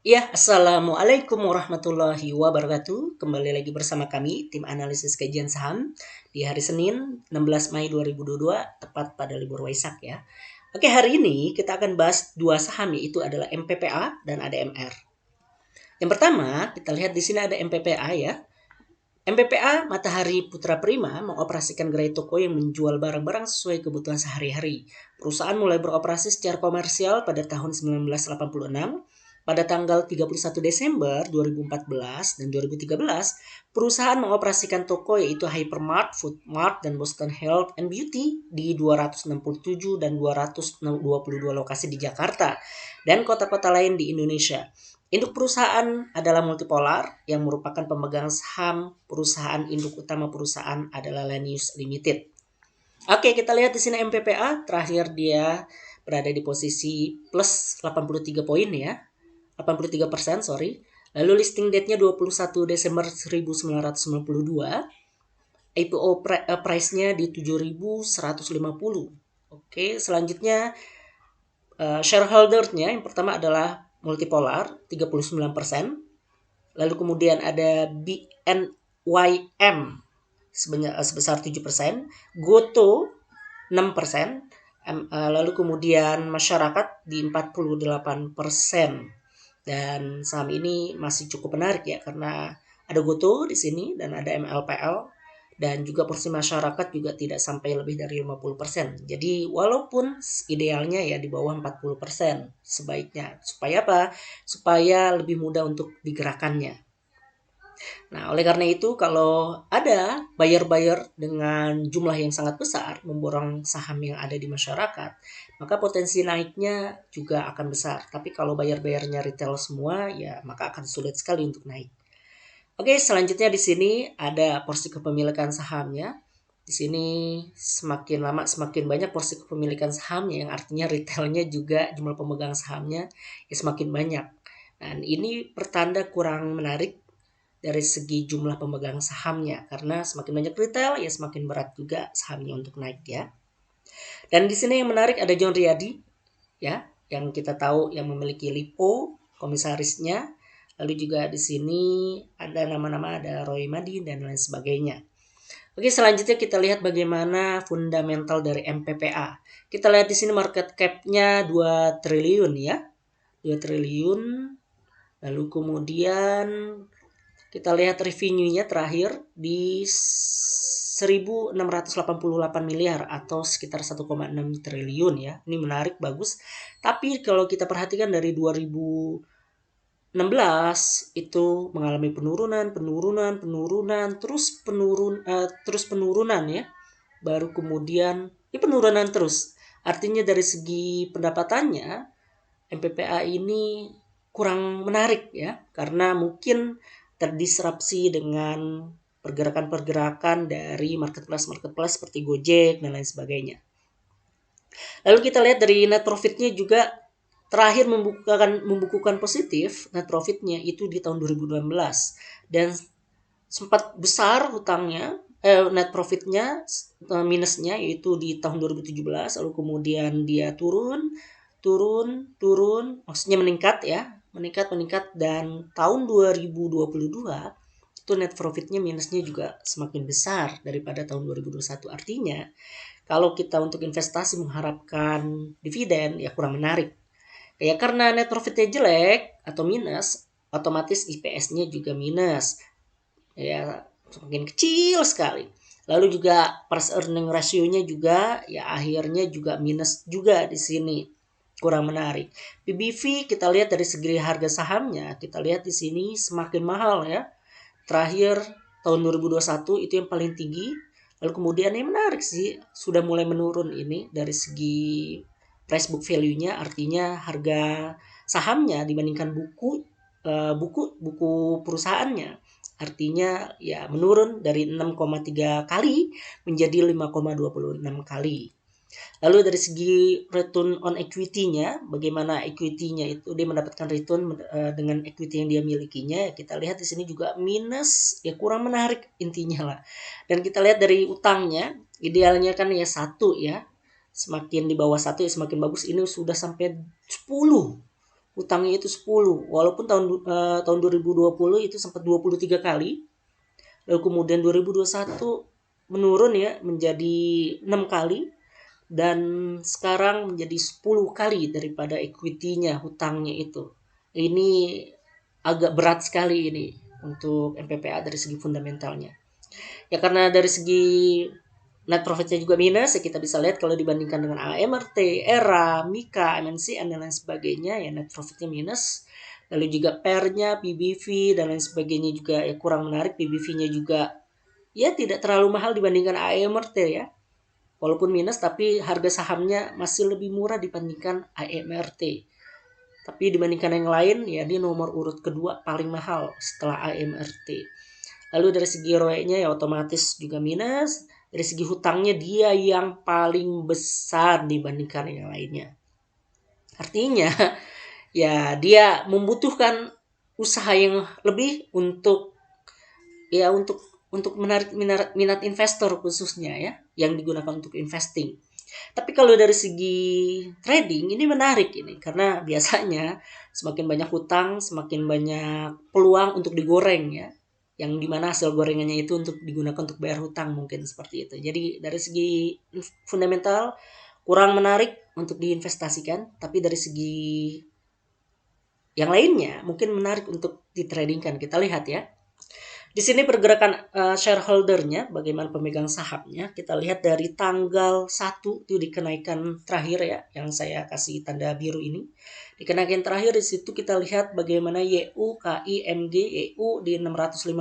Ya, Assalamualaikum warahmatullahi wabarakatuh. Kembali lagi bersama kami, tim analisis kajian saham di hari Senin 16 Mei 2022, tepat pada libur Waisak ya. Oke, hari ini kita akan bahas dua saham, yaitu adalah MPPA dan ADMR. Yang pertama, kita lihat di sini ada MPPA ya. MPPA Matahari Putra Prima mengoperasikan gerai toko yang menjual barang-barang sesuai kebutuhan sehari-hari. Perusahaan mulai beroperasi secara komersial pada tahun 1986. Pada tanggal 31 Desember 2014 dan 2013, perusahaan mengoperasikan toko yaitu Hypermart, Foodmart, dan Boston Health and Beauty di 267 dan 222 lokasi di Jakarta dan kota-kota lain di Indonesia. Induk perusahaan adalah Multipolar yang merupakan pemegang saham perusahaan induk utama perusahaan adalah Lenius Limited. Oke, kita lihat di sini MPPA terakhir dia berada di posisi plus 83 poin ya. 83%, sorry. Lalu listing date-nya 21 Desember 1992. IPO price-nya di 7.150. Oke, selanjutnya shareholder-nya yang pertama adalah Multipolar 39%. Lalu kemudian ada BNYM sebesar 7%, Goto 6%, lalu kemudian masyarakat di 48%. Dan saham ini masih cukup menarik ya karena ada Goto di sini dan ada MLPL dan juga porsi masyarakat juga tidak sampai lebih dari 50%. Jadi walaupun idealnya ya di bawah 40% sebaiknya. Supaya apa? Supaya lebih mudah untuk digerakkannya. Nah, oleh karena itu kalau ada buyer-buyer dengan jumlah yang sangat besar memborong saham yang ada di masyarakat, maka potensi naiknya juga akan besar. Tapi kalau buyer-buyernya retail semua, ya maka akan sulit sekali untuk naik. Oke, selanjutnya di sini ada porsi kepemilikan sahamnya. Di sini semakin lama semakin banyak porsi kepemilikan sahamnya, yang artinya retailnya juga jumlah pemegang sahamnya ya semakin banyak. Dan ini pertanda kurang menarik dari segi jumlah pemegang sahamnya karena semakin banyak retail ya semakin berat juga sahamnya untuk naik ya. Dan di sini yang menarik ada John Riyadi ya, yang kita tahu yang memiliki Lipo komisarisnya. Lalu juga di sini ada nama-nama ada Roy Madi dan lain sebagainya. Oke, selanjutnya kita lihat bagaimana fundamental dari MPPA. Kita lihat di sini market cap-nya 2 triliun ya. 2 triliun. Lalu kemudian kita lihat revenue-nya terakhir di 1.688 miliar atau sekitar 1,6 triliun ya. Ini menarik, bagus. Tapi kalau kita perhatikan dari 2016 itu mengalami penurunan, terus penurunan ya. Baru kemudian penurunan terus. Artinya dari segi pendapatannya MPPA ini kurang menarik ya, karena mungkin terdisrupsi dengan pergerakan-pergerakan dari marketplace seperti Gojek dan lain sebagainya. Lalu kita lihat dari net profitnya juga terakhir membukukan positif net profitnya itu di tahun 2019 dan sempat besar hutangnya net profitnya minusnya yaitu di tahun 2017, lalu kemudian dia turun maksudnya meningkat dan tahun 2022 itu net profitnya minusnya juga semakin besar daripada tahun 2021. Artinya kalau kita untuk investasi mengharapkan dividen ya kurang menarik ya, karena net profitnya jelek atau minus otomatis IPS-nya juga minus ya, semakin kecil sekali. Lalu juga price earning ratio-nya juga ya akhirnya juga minus juga di sini. Kurang menarik. PBV kita lihat dari segi harga sahamnya, kita lihat di sini semakin mahal ya. Terakhir tahun 2021 itu yang paling tinggi. Lalu kemudian yang menarik sih sudah mulai menurun ini dari segi price book value-nya, artinya harga sahamnya dibandingkan buku perusahaannya. Artinya ya menurun dari 6,3 kali menjadi 5,26 kali. Lalu dari segi return on equity-nya, bagaimana equity-nya itu dia mendapatkan return dengan equity yang dia milikinya, kita lihat di sini juga minus, ya kurang menarik intinya lah. Dan kita lihat dari utangnya, idealnya kan ya 1 ya. Semakin di bawah 1 ya semakin bagus. Ini sudah sampai 10. Utangnya itu 10, walaupun tahun 2020 itu sempat 23 kali. Lalu kemudian 2021 menurun ya menjadi 6 kali, dan sekarang menjadi 10 kali daripada equity-nya, hutangnya itu. Ini agak berat sekali ini untuk MPPA dari segi fundamentalnya. Ya karena dari segi net profitnya juga minus, ya kita bisa lihat kalau dibandingkan dengan AMRT, ERA, Mika, MNCN dan lain sebagainya, ya net profitnya minus. Lalu juga PER-nya, PBV dan lain sebagainya juga ya kurang menarik. PBV-nya juga ya tidak terlalu mahal dibandingkan AMRT ya. Walaupun minus tapi harga sahamnya masih lebih murah dibandingkan AMRT. Tapi dibandingkan yang lain ya dia nomor urut kedua paling mahal setelah AMRT. Lalu dari segi ROE-nya ya otomatis juga minus. Dari segi hutangnya dia yang paling besar dibandingkan yang lainnya. Artinya ya dia membutuhkan usaha yang lebih untuk menarik minat investor khususnya ya yang digunakan untuk investing. Tapi kalau dari segi trading ini menarik ini karena biasanya semakin banyak hutang semakin banyak peluang untuk digoreng ya, yang dimana hasil gorengannya itu untuk digunakan untuk bayar hutang mungkin seperti itu. Jadi dari segi fundamental kurang menarik untuk diinvestasikan, tapi dari segi yang lainnya mungkin menarik untuk ditradingkan. Kita lihat ya. Di sini pergerakan shareholdernya, bagaimana pemegang sahamnya. Kita lihat dari tanggal 1 itu dikenaikan terakhir ya, yang saya kasih tanda biru ini. Dikenaikan terakhir di situ kita lihat bagaimana YU, KI, MG, YU di 650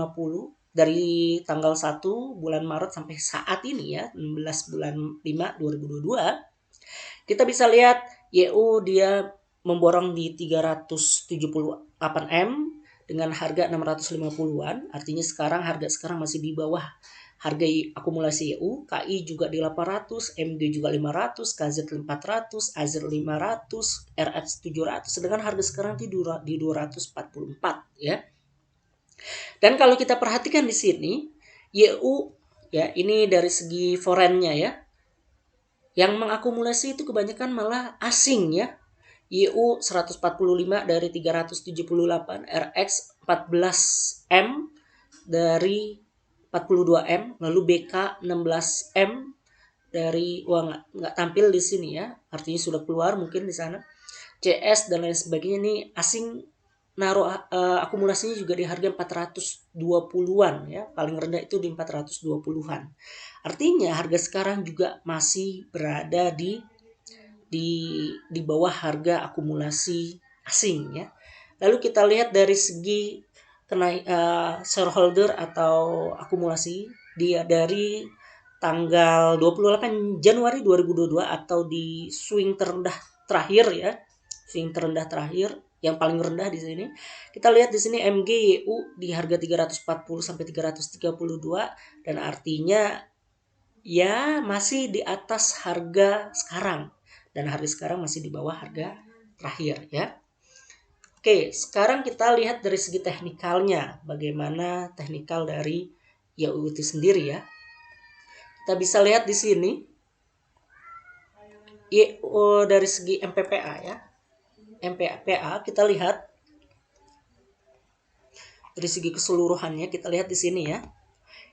dari tanggal 1 bulan Maret sampai saat ini ya, 16 bulan 5 2022. Kita bisa lihat YU dia memborong di 378 M dengan harga 650-an. Artinya harga sekarang masih di bawah harga akumulasi EU. KI juga di 800, MG juga 500, KZ 400, AZ 500, RX 700, sedangkan harga sekarang di 244 ya. Dan kalau kita perhatikan di sini EU ya, ini dari segi foreign-nya ya, yang mengakumulasi itu kebanyakan malah asing ya. YU 145 dari 378, RX 14M dari 42M, lalu BK 16M dari nggak tampil di sini ya, artinya sudah keluar mungkin di sana. CS dan lain sebagainya ini asing naruh akumulasinya juga di harga 420-an ya, paling rendah itu di 420-an. Artinya harga sekarang juga masih berada di bawah harga akumulasi asing ya. Lalu kita lihat dari segi shareholder atau akumulasi dia dari tanggal 28 Januari 2022 atau di swing terendah terakhir ya. Swing terendah terakhir yang paling rendah di sini. Kita lihat di sini MGYU di harga 340 sampai 332 dan artinya ya masih di atas harga sekarang. Dan harga sekarang masih di bawah harga terakhir ya. Oke, sekarang kita lihat dari segi teknikalnya. Bagaimana teknikal dari YU itu sendiri ya. Kita bisa lihat di sini dari segi MPPA ya. MPPA kita lihat dari segi keseluruhannya, kita lihat di sini ya.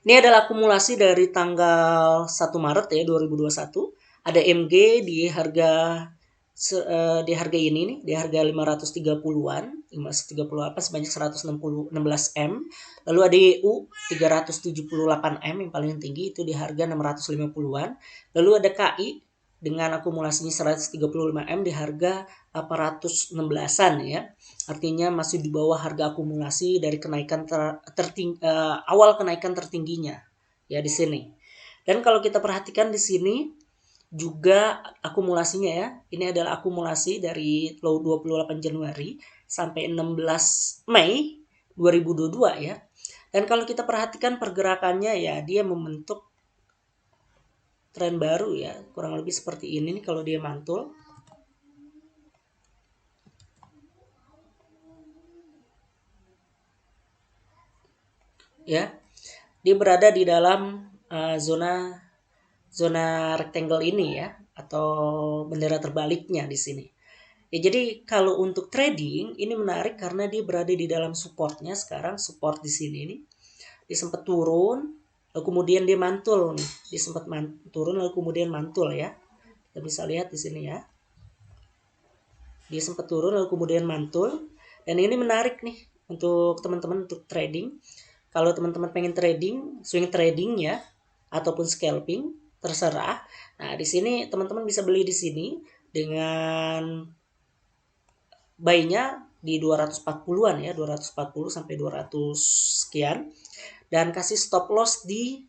Ini adalah akumulasi dari tanggal 1 Maret ya 2021. Ada MG di harga ini nih, di harga 530-an, 530 apa sebanyak 116 M. Lalu ada EU 378 M yang paling tinggi itu di harga 650-an. Lalu ada KI dengan akumulasinya 135 M di harga 816-an ya. Artinya masih di bawah harga akumulasi dari kenaikan awal kenaikan tertingginya ya di sini. Dan kalau kita perhatikan di sini juga akumulasinya ya. Ini adalah akumulasi dari low 28 Januari sampai 16 Mei 2022 ya. Dan kalau kita perhatikan pergerakannya ya, dia membentuk tren baru ya. Kurang lebih seperti ini nih kalau dia mantul. Ya. Dia berada di dalam zona rectangle ini ya, atau bendera terbaliknya di sini. Ya, jadi kalau untuk trading ini menarik karena dia berada di dalam supportnya sekarang, support di sini nih. Dia sempat turun, lalu kemudian dia mantul nih. Dia sempat turun lalu kemudian mantul ya. Kita bisa lihat di sini ya. Dia sempat turun lalu kemudian mantul. Dan ini menarik nih untuk teman-teman untuk trading. Kalau teman-teman pengen trading, swing trading ya, ataupun scalping, terserah. Nah, di sini teman-teman bisa beli di sini dengan buy-nya di 240-an ya, 240 sampai 200 sekian. Dan kasih stop loss di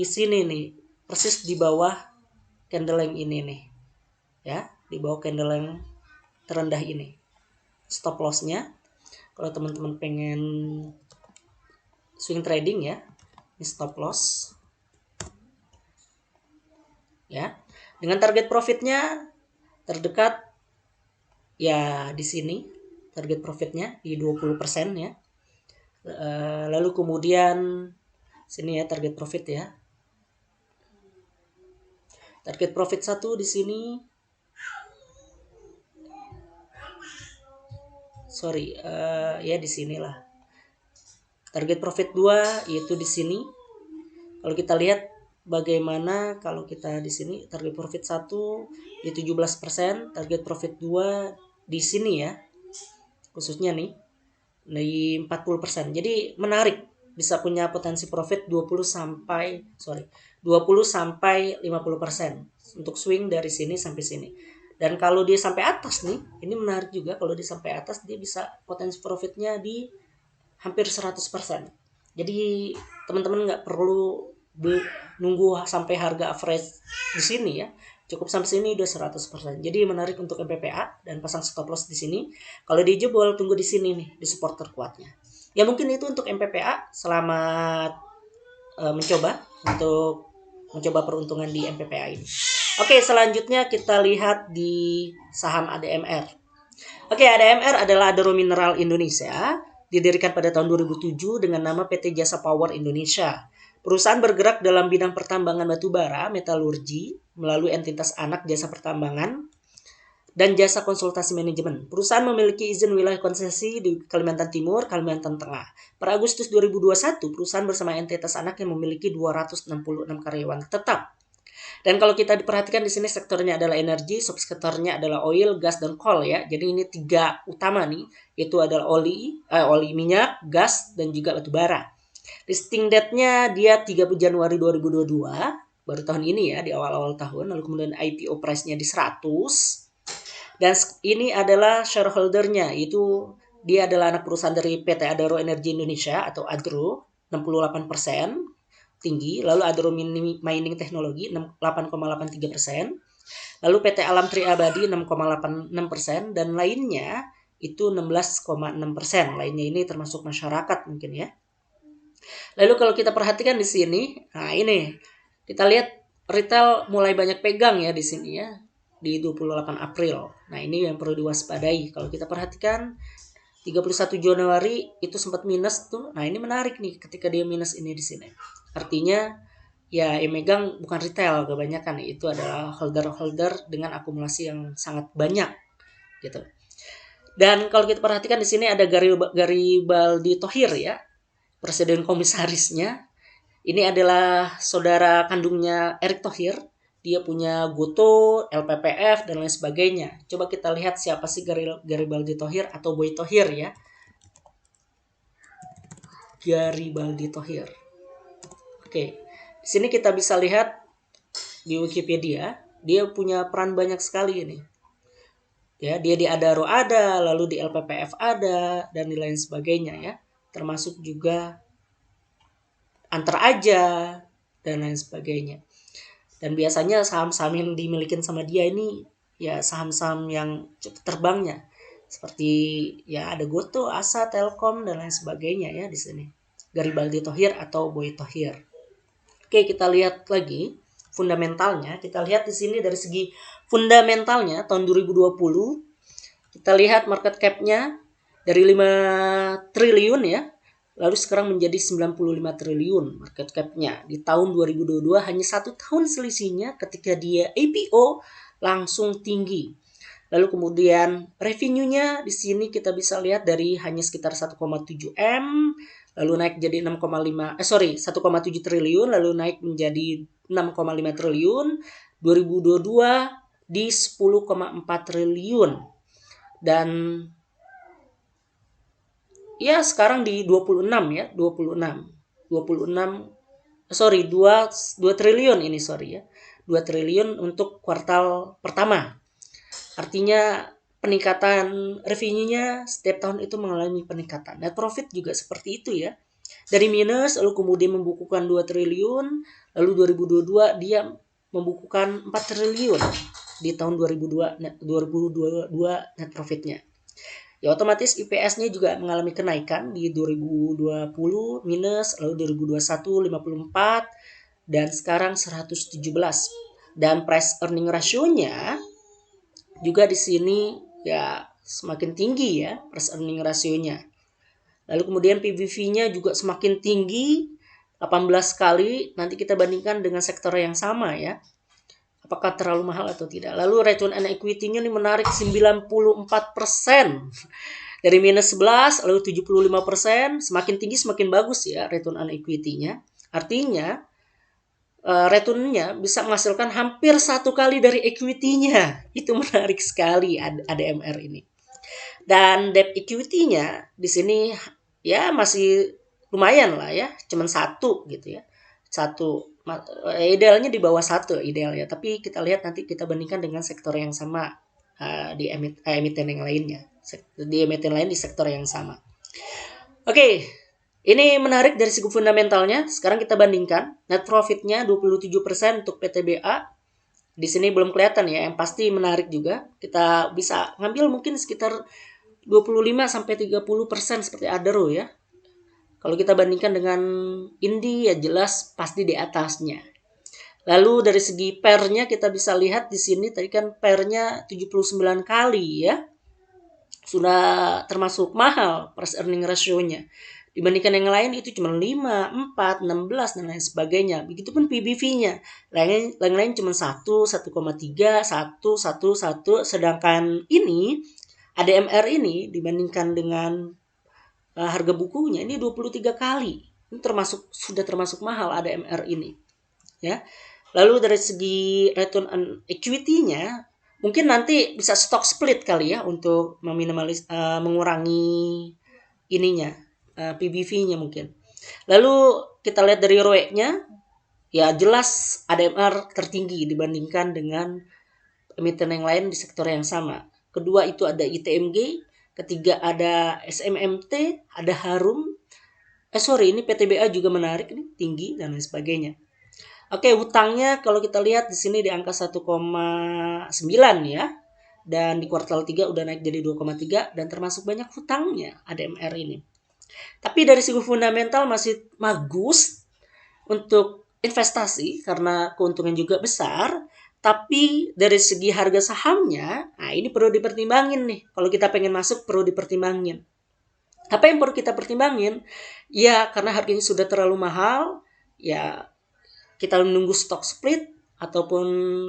sini nih, persis di bawah candle yang ini nih. Ya, di bawah candle yang terendah ini. Stop loss-nya kalau teman-teman pengen swing trading ya, ini stop loss. Ya. Dengan target profitnya terdekat ya di sini. Target profitnya di 20% ya. Lalu kemudian sini ya target profit ya. Target profit 1 di sini. Sorry, ya di sinilah. Target profit 2 yaitu di sini. Kalau kita lihat bagaimana kalau kita di sini target profit 1 di 17%, target profit 2 di sini ya. Khususnya nih di 40%. Jadi menarik, bisa punya potensi profit 20 sampai 50% untuk swing dari sini sampai sini. Dan kalau dia sampai atas nih, ini menarik juga kalau dia sampai atas dia bisa potensi profitnya di hampir 100%. Jadi teman-teman nggak perlu nunggu sampai harga average di sini ya. Cukup sampai sini udah 100%. Jadi menarik untuk MPPA dan pasang stop loss di sini. Kalau dia jebol tunggu di sini nih di support terkuatnya. Ya mungkin itu untuk MPPA. Selamat mencoba peruntungan di MPPA ini. Oke, selanjutnya kita lihat di saham ADMR. Oke, ADMR adalah Adaro Mineral Indonesia, didirikan pada tahun 2007 dengan nama PT Jasa Power Indonesia. Perusahaan bergerak dalam bidang pertambangan batubara, metalurgi, melalui entitas anak jasa pertambangan, dan jasa konsultasi manajemen. Perusahaan memiliki izin wilayah konsesi di Kalimantan Timur, Kalimantan Tengah. Per Agustus 2021, perusahaan bersama entitas anak yang memiliki 266 karyawan tetap. Dan kalau kita diperhatikan di sini sektornya adalah energi, subsektornya adalah oil, gas, dan coal ya. Jadi ini 3 utama nih, yaitu adalah oli minyak, gas, dan juga batu bara. Listing date-nya dia 30 Januari 2022, baru tahun ini ya, di awal-awal tahun. Lalu kemudian IPO price-nya di 100. Dan ini adalah shareholder-nya, itu dia adalah anak perusahaan dari PT Adaro Energi Indonesia atau ADRO, 68%. Tinggi, lalu Adaro Mining Teknologi 8,83%, lalu PT Alam Tri Abadi 6,86%, dan lainnya itu 16,6%. Lainnya ini termasuk masyarakat mungkin ya. Lalu kalau kita perhatikan di sini, nah ini kita lihat retail mulai banyak pegang ya di sini ya di 28 April. Nah ini yang perlu diwaspadai. Kalau kita perhatikan 31 Januari itu sempat minus tuh. Nah ini menarik nih ketika dia minus ini di sini. Artinya ya yang megang bukan retail kebanyakan, itu adalah holder-holder dengan akumulasi yang sangat banyak gitu. Dan kalau kita perhatikan di sini ada Garibaldi Thohir ya, presiden komisarisnya. Ini adalah saudara kandungnya Erick Thohir. Dia punya Goto, LPPF, dan lain sebagainya. Coba kita lihat siapa sih Garibaldi Thohir atau Boy Thohir ya. Garibaldi Thohir. Oke, di sini kita bisa lihat di Wikipedia, dia punya peran banyak sekali ini. Ya, dia di Adaro ada, lalu di LPPF ada, dan lain sebagainya ya. Termasuk juga Antar Aja dan lain sebagainya. Dan biasanya saham-saham yang dimiliki sama dia ini ya saham-saham yang cukup terbangnya. Seperti ya ada Goto, Asa, Telkom dan lain sebagainya ya di sini. Garibaldi Thohir atau Boy Thohir. Oke, kita lihat lagi fundamentalnya. Kita lihat di sini dari segi fundamentalnya tahun 2020 kita lihat market cap-nya dari 5 triliun ya. Lalu sekarang menjadi 95 triliun market cap-nya. Di tahun 2022 hanya 1 tahun selisihnya ketika dia IPO langsung tinggi. Lalu kemudian revenue-nya di sini kita bisa lihat dari hanya sekitar 1,7 M, lalu naik jadi 1,7 triliun, lalu naik menjadi 6,5 triliun, 2022 di 10,4 triliun. Dan ya sekarang di 26 ya, 26 2 triliun ini ya. 2 triliun untuk kuartal pertama. Artinya peningkatan revenue-nya setiap tahun itu mengalami peningkatan. Net profit juga seperti itu ya. Dari minus lalu kemudian membukukan 2 triliun, lalu 2022 dia membukukan 4 triliun di tahun 2022 net profitnya. Ya otomatis IPS-nya juga mengalami kenaikan di 2020 minus, lalu 2021 54 dan sekarang 117. Dan price earning ratio-nya juga di sini ya semakin tinggi ya price earning ratio-nya. Lalu kemudian PBV-nya juga semakin tinggi 18 kali. Nanti kita bandingkan dengan sektor yang sama ya. Apakah terlalu mahal atau tidak. Lalu return on equity-nya ini menarik 94%. Dari minus 11 lalu 75%. Semakin tinggi semakin bagus ya return on equity-nya. Artinya return-nya bisa menghasilkan hampir 1 kali dari equity-nya. Itu menarik sekali ADMR ini. Dan debt equity-nya di sini ya masih lumayan lah ya, cuman 1 gitu ya. 1 idealnya di bawah 1 idealnya, tapi kita lihat nanti kita bandingkan dengan sektor yang sama di emiten yang lainnya. Di emiten lain di sektor yang sama. Oke. Ini menarik dari segi fundamentalnya. Sekarang kita bandingkan net profit-nya 27% untuk PTBA. Di sini belum kelihatan ya, yang pasti menarik juga. Kita bisa ngambil mungkin sekitar 25-30% seperti Adaro ya. Kalau kita bandingkan dengan Indi ya jelas pasti di atasnya. Lalu dari segi PER-nya kita bisa lihat di sini tadi kan PER-nya 79 kali ya. Sudah termasuk mahal price earning ratio-nya. Dibandingkan yang lain itu cuma 5, 4, 16 dan lain sebagainya. Begitupun PBV-nya. Lain-lain cuma 1, 1,3, 1, 1, 1. Sedangkan ini ADMR ini dibandingkan dengan harga bukunya ini 23 kali. Ini sudah termasuk mahal ADMR ini. Ya. Lalu dari segi return on equity-nya mungkin nanti bisa stock split kali ya untuk mengurangi ininya PBV-nya mungkin. Lalu kita lihat dari ROE-nya ya jelas ADMR tertinggi dibandingkan dengan emiten yang lain di sektor yang sama. Kedua itu ada ITMG, ketiga ada SMMT, ada Harum. Ini PTBA juga menarik nih, tinggi dan lain sebagainya. Oke, hutangnya kalau kita lihat di sini di angka 1,9 ya. Dan di kuartal 3 udah naik jadi 2,3 dan termasuk banyak hutangnya ADMR ini. Tapi dari segi fundamental masih bagus untuk investasi karena keuntungan juga besar. Tapi dari segi harga sahamnya, nah ini perlu dipertimbangin nih. Kalau kita pengen masuk perlu dipertimbangin. Apa yang perlu kita pertimbangin? Ya karena harganya sudah terlalu mahal, ya kita menunggu stock split ataupun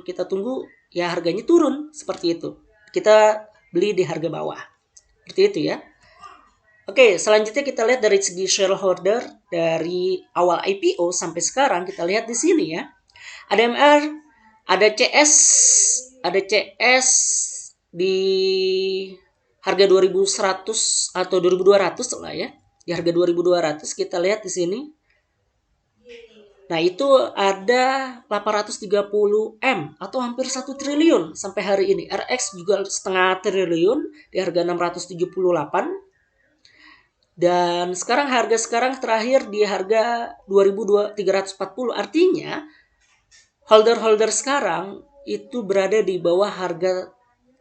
kita tunggu ya harganya turun seperti itu. Kita beli di harga bawah. Seperti itu ya. Oke, selanjutnya kita lihat dari segi shareholder dari awal IPO sampai sekarang kita lihat di sini ya. ADMR, ada CS di harga 2100 atau 2200 lah ya. Di harga 2200 kita lihat di sini. Nah, itu ada 830 M atau hampir 1 triliun sampai hari ini. RX juga setengah triliun di harga 678. Dan harga sekarang terakhir di harga 2.340. Artinya holder sekarang itu berada di bawah harga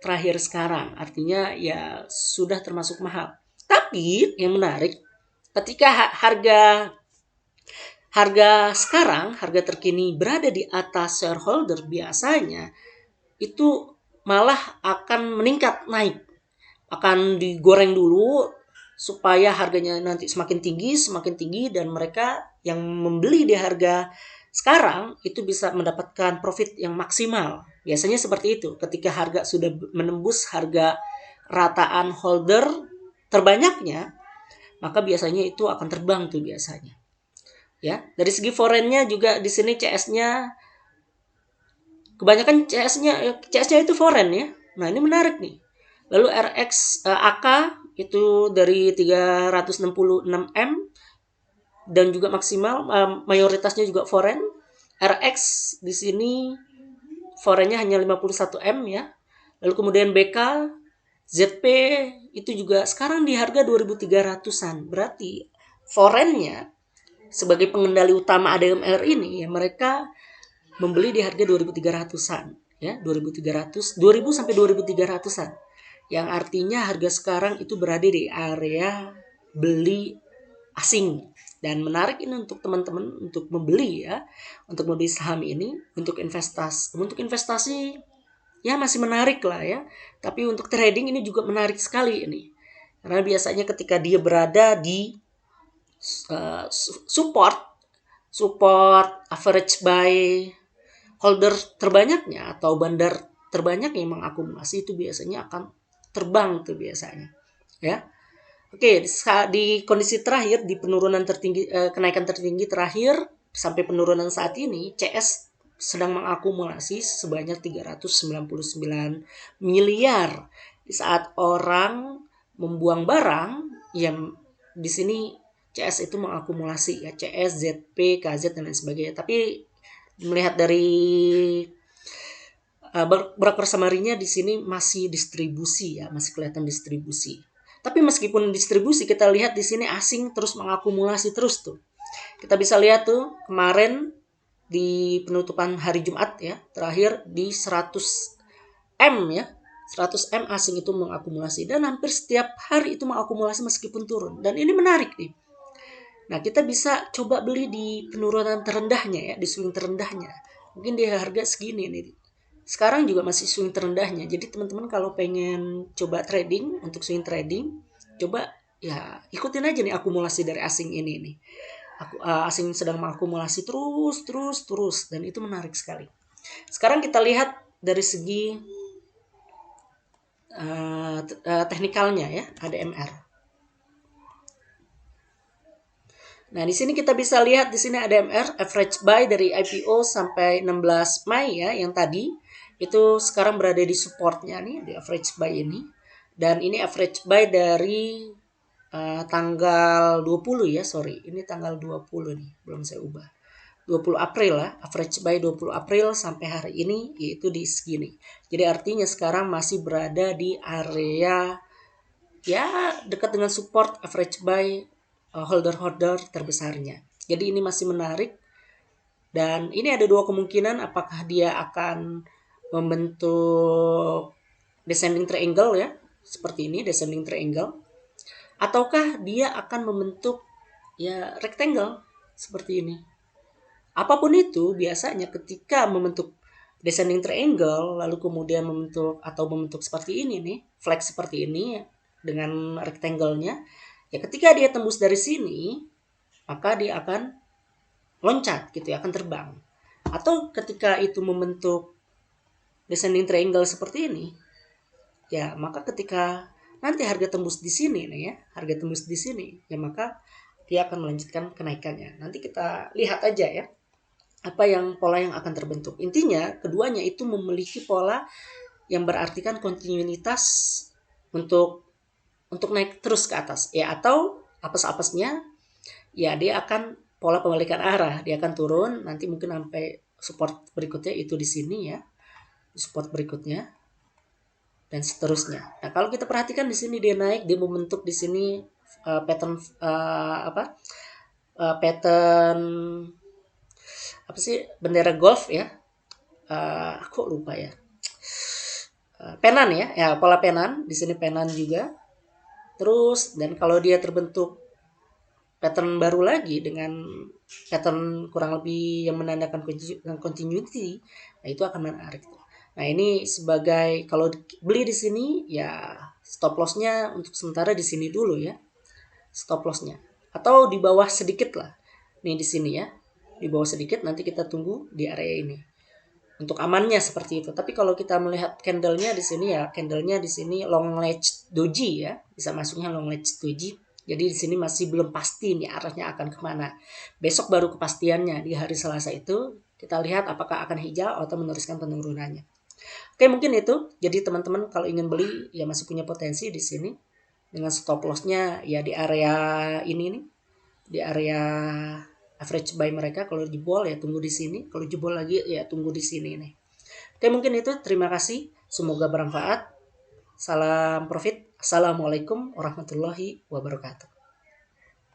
terakhir sekarang. Artinya ya sudah termasuk mahal. Tapi yang menarik ketika harga sekarang, harga terkini berada di atas shareholder biasanya itu malah akan meningkat naik. Akan digoreng dulu supaya harganya nanti semakin tinggi dan mereka yang membeli di harga sekarang itu bisa mendapatkan profit yang maksimal Biasanya seperti itu. Ketika harga sudah menembus harga rataan holder terbanyaknya, maka biasanya itu akan terbang tuh biasanya. Ya, dari segi foreign-nya juga di sini CS-nya kebanyakan CS-nya itu foreign ya. Nah, ini menarik nih. Lalu RX AK itu dari 366M dan juga maksimal mayoritasnya juga foreign. RX di sini foreign-nya hanya 51M ya. Lalu kemudian BK, ZP itu juga sekarang di harga 2.300-an. Berarti foreign-nya sebagai pengendali utama ADMR ini ya mereka membeli di harga 2.300-an ya, 2.300, 2.000 sampai 2.300-an. Yang artinya harga sekarang itu berada di area beli asing. Dan menarik ini untuk teman-teman untuk membeli ya, untuk membeli saham ini untuk investasi. Untuk investasi ya masih menarik lah ya. Tapi untuk trading ini juga menarik sekali ini. Karena biasanya ketika dia berada di support average buy holder terbanyaknya atau bandar terbanyak yang mengakumulasi itu biasanya akan terbang tuh biasanya ya. Oke, di kondisi terakhir di penurunan tertinggi kenaikan tertinggi terakhir sampai penurunan saat ini CS sedang mengakumulasi sebanyak 399 miliar. Di saat orang membuang barang yang di sini CS itu mengakumulasi ya, CS, ZP, KZ dan lain sebagainya. Tapi melihat dari broker summary-nya di sini masih distribusi ya, masih kelihatan distribusi. Tapi meskipun distribusi, kita lihat di sini asing terus mengakumulasi terus tuh. Kita bisa lihat tuh kemarin di penutupan hari Jumat ya, terakhir di 100M ya. 100M asing itu mengakumulasi dan hampir setiap hari itu mengakumulasi meskipun turun. Dan ini menarik nih. Nah, kita bisa coba beli di penurunan terendahnya ya, di swing terendahnya. Mungkin di harga segini nih. Sekarang juga masih swing terendahnya. Jadi teman-teman kalau pengen coba trading, untuk swing trading, coba ya ikutin aja nih akumulasi dari asing ini nih. Asing sedang mengakumulasi terus dan itu menarik sekali. Sekarang kita lihat dari segi teknikalnya ya, ADMR. Nah, di sini kita bisa lihat di sini ADMR average buy dari IPO sampai 16 Mei ya yang tadi itu sekarang berada di supportnya nih di average buy ini. Dan ini average buy dari tanggal 20 ya, sorry. Ini tanggal 20 nih, belum saya ubah. 20 April lah, average buy 20 April sampai hari ini yaitu di segini. Jadi artinya sekarang masih berada di area ya dekat dengan support average buy holder-holder terbesarnya. Jadi ini masih menarik dan ini ada dua kemungkinan apakah dia akan membentuk descending triangle ya seperti ini descending triangle ataukah dia akan membentuk ya rectangle seperti ini. Apapun itu biasanya ketika membentuk descending triangle lalu kemudian membentuk seperti ini nih flag seperti ini dengan rectangle-nya ya ketika dia tembus dari sini maka dia akan loncat gitu ya, akan terbang. Atau ketika itu membentuk descending triangle seperti ini, ya maka ketika nanti harga tembus di sini nih ya, harga tembus di sini, ya maka dia akan melanjutkan kenaikannya. Nanti kita lihat aja ya, apa yang pola yang akan terbentuk. Intinya keduanya itu memiliki pola yang berartikan kontinuitas untuk naik terus ke atas ya atau apes-apesnya ya dia akan pola pembalikan arah, dia akan turun nanti mungkin sampai support berikutnya itu di sini ya, support berikutnya dan seterusnya. Nah kalau kita perhatikan di sini dia naik, dia membentuk di sini pattern pattern apa sih bendera golf ya, aku lupa ya, penan ya pola penan di sini penan juga. Terus dan kalau dia terbentuk pattern baru lagi dengan pattern kurang lebih yang menandakan continuity, nah itu akan menarik. Nah ini sebagai kalau beli di sini ya stop lossnya untuk sementara di sini dulu ya stop lossnya atau di bawah sedikit lah nih di sini ya di bawah sedikit nanti kita tunggu di area ini untuk amannya seperti itu. Tapi kalau kita melihat candlenya di sini ya, candlenya di sini long ledge doji ya, bisa masuknya long ledge doji. Jadi di sini masih belum pasti nih arahnya akan kemana. Besok baru kepastiannya di hari Selasa itu kita lihat apakah akan hijau atau meneruskan penurunannya. Oke, mungkin itu. Jadi teman-teman kalau ingin beli ya masih punya potensi di sini dengan stop lossnya ya di area ini nih, di area average buy mereka. Kalau jebol ya tunggu di sini, kalau jebol lagi ya tunggu di sini nih. Oke, mungkin itu. Terima kasih, semoga bermanfaat. Salam profit. Assalamualaikum warahmatullahi wabarakatuh.